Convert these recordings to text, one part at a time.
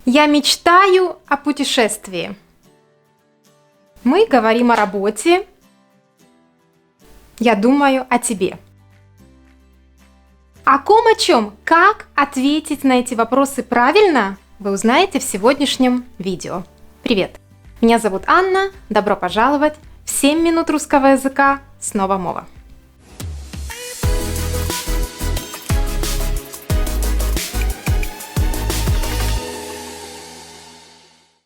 Я мечтаю о путешествии. Мы говорим о работе. Я думаю о тебе. О ком, о чем, как ответить на эти вопросы правильно, вы узнаете в сегодняшнем видео. Привет! Меня зовут Анна. Добро пожаловать в 7 минут русского языка снова мова.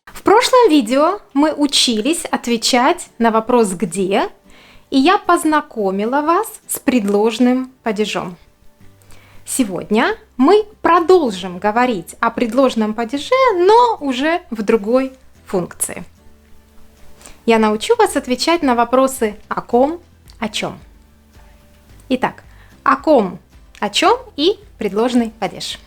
В прошлом видео мы учились отвечать на вопрос «где?», и я познакомила вас с предложным падежом. Сегодня мы продолжим говорить о предложном падеже, но уже в другой функции. Я научу вас отвечать на вопросы «о ком?», «о чем?». Итак, «о ком?», «о чем?» и предложный падеж.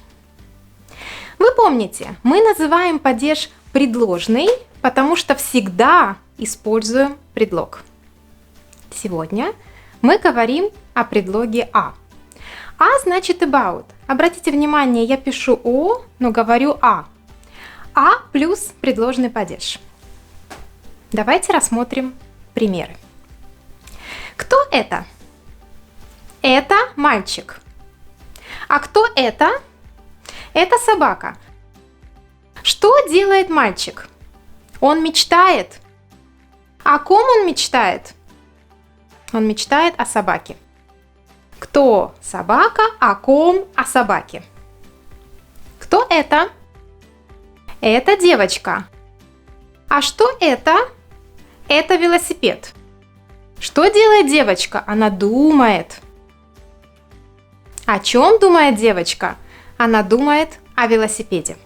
Вы помните, мы называем падеж предложный, потому что всегда используем предлог. Сегодня мы говорим о предлоге «а». «А» значит about. Обратите внимание, я пишу «о», но говорю «а». «А» плюс предложный падеж. Давайте рассмотрим примеры. Кто это? Это мальчик. А кто это? Это собака. Что делает мальчик? Он мечтает. О ком он мечтает? Он мечтает о собаке. Кто собака? О ком? О собаке. Кто это? Это девочка. А что это? Это велосипед. Что делает девочка? Она думает. О чем думает девочка? Она думает о велосипеде.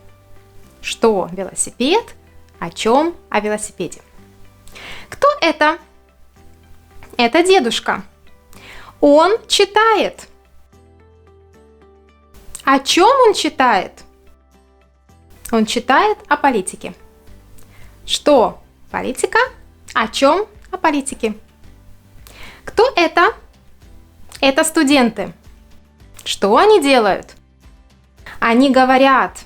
Что велосипед? О чем? О велосипеде. Кто это? Это дедушка. Он читает. О чем он читает? Он читает о политике. Что политика? О чем? О политике. Кто это? Это студенты. Что они делают? Они говорят.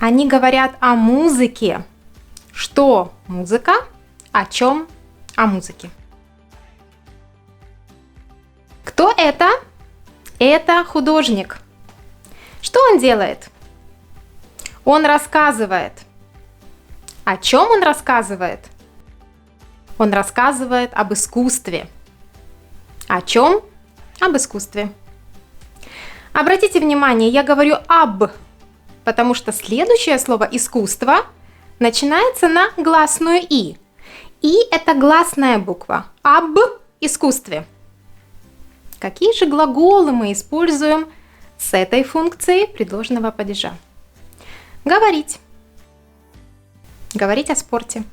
Они говорят о музыке. Что музыка? О чем? О музыке. Кто это? Это художник. Что он делает? Он рассказывает. О чем он рассказывает? Он рассказывает об искусстве. О чем? Об искусстве. Обратите внимание, я говорю «об», потому что следующее слово «искусство» начинается на гласную «и». «И» – это гласная буква. «Об» – искусстве. Какие же глаголы мы используем с этой функцией предложного падежа? Говорить. Говорить о спорте.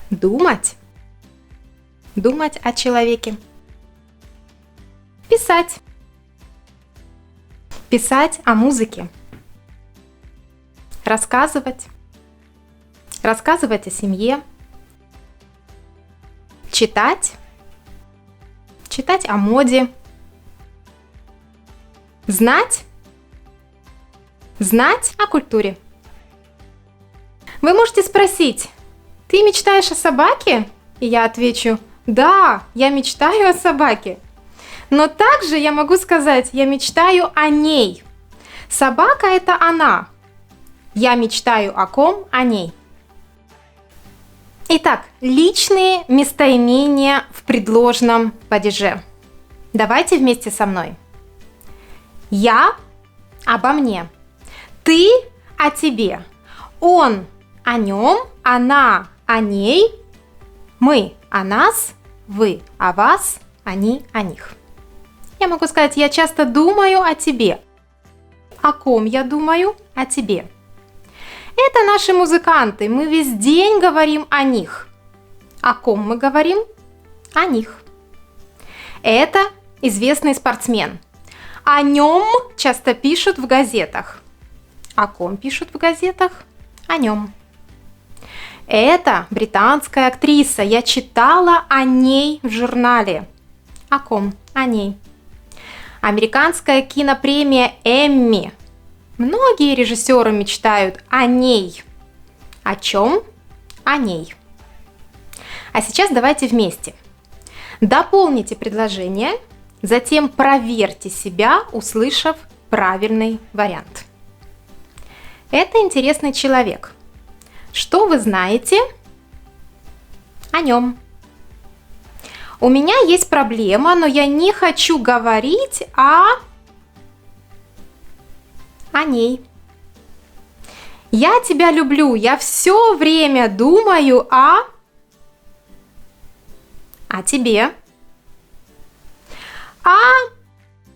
Думать. Думать о человеке. Писать. Писать о музыке. Рассказывать. Рассказывать о семье. Читать. Читать о моде. Знать. Знать о культуре. Вы можете спросить: ты мечтаешь о собаке? И я отвечу: да, я мечтаю о собаке. Но также я могу сказать: я мечтаю о ней. Собака – это она. Я мечтаю о ком? О ней. Итак, личные местоимения в предложном падеже. Давайте вместе со мной. Я обо мне. Ты о тебе. Он о нем. Она о ней. Мы о нас. Вы о вас. Они о них. Я могу сказать: я часто думаю о тебе. О ком я думаю? О тебе. Это наши музыканты. Мы весь день говорим о них. О ком мы говорим? О них. Это известный спортсмен. О нем часто пишут в газетах. О ком пишут в газетах? О нем. Это британская актриса. Я читала о ней в журнале. О ком? О ней. Американская кинопремия Эмми. Многие режиссеры мечтают о ней. О чем? О ней. А сейчас давайте вместе. Дополните предложение, затем проверьте себя, услышав правильный вариант. Это интересный человек. Что вы знаете о нем? У меня есть проблема, но я не хочу говорить о ней. Я тебя люблю, я все время думаю о тебе.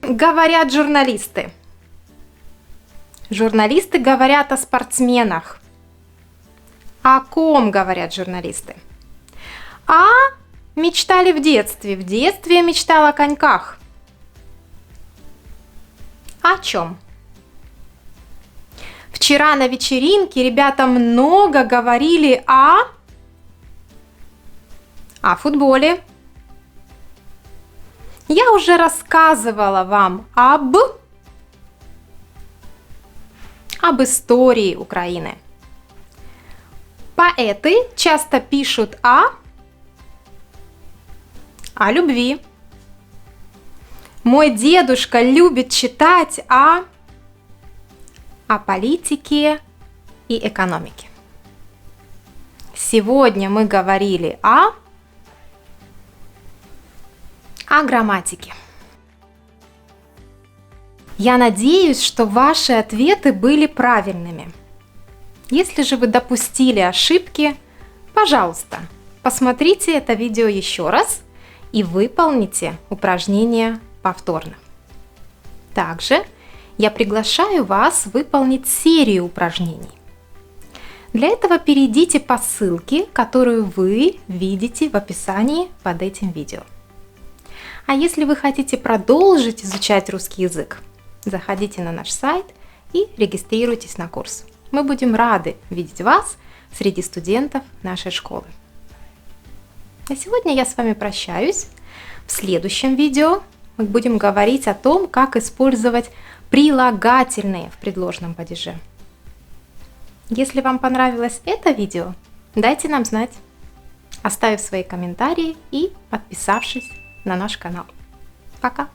Говорят журналисты. Журналисты говорят о спортсменах. О ком говорят журналисты? Мечтали в детстве. В детстве я мечтала о коньках. О чем? Вчера на вечеринке ребята много говорили о футболе. Я уже рассказывала вам об истории Украины. Поэты часто пишут о любви. Мой дедушка любит читать о политике и экономике. Сегодня мы говорили о грамматике. Я надеюсь, что ваши ответы были правильными. Если же вы допустили ошибки, пожалуйста, посмотрите это видео еще раз и выполните упражнение повторно. Также я приглашаю вас выполнить серию упражнений. Для этого перейдите по ссылке, которую вы видите в описании под этим видео. А если вы хотите продолжить изучать русский язык, заходите на наш сайт и регистрируйтесь на курс. Мы будем рады видеть вас среди студентов нашей школы. А сегодня я с вами прощаюсь. В следующем видео мы будем говорить о том, как использовать прилагательные в предложном падеже. Если вам понравилось это видео, дайте нам знать, оставив свои комментарии и подписавшись на наш канал. Пока!